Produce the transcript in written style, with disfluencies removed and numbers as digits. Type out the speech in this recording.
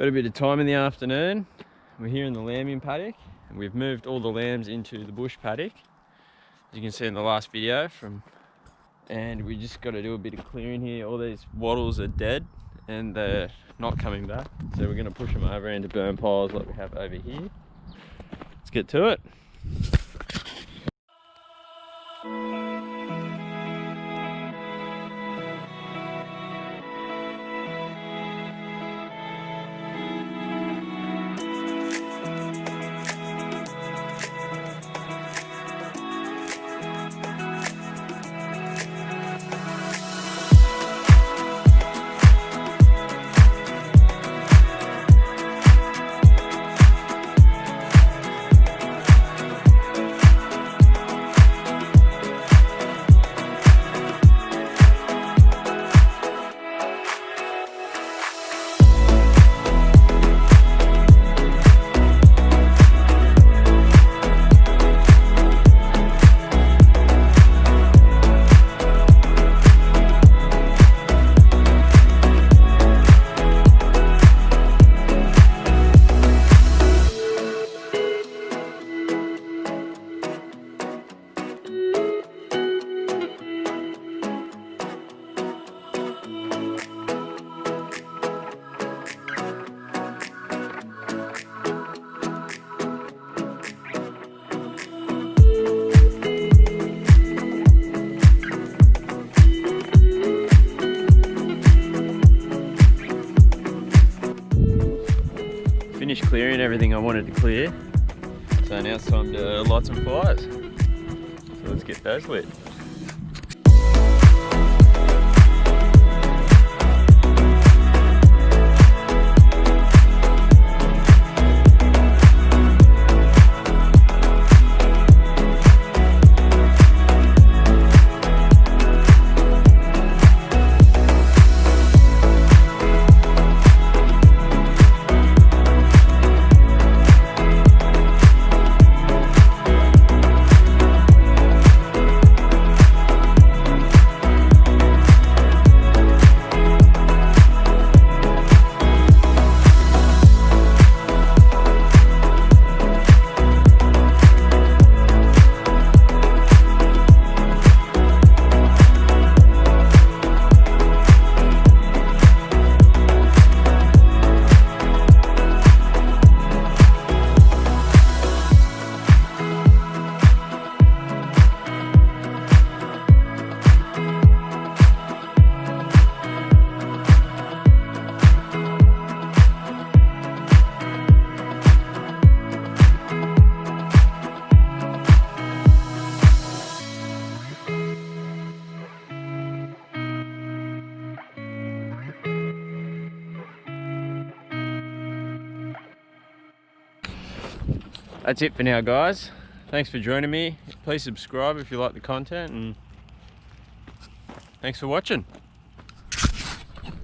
Got a bit of time in the afternoon. We're here in the lambing paddock and we've moved all the lambs into the bush paddock, as you can see in the last video. And we just got to do a bit of clearing here. All these wattles are dead and they're not coming back, so we're going to push them over into burn piles like we have over here. Let's get to it. Finished clearing everything I wanted to clear, so now it's time to light some fires. So let's get those lit. That's it for now, guys. Thanks for joining me. Please subscribe if you like the content, and thanks for watching.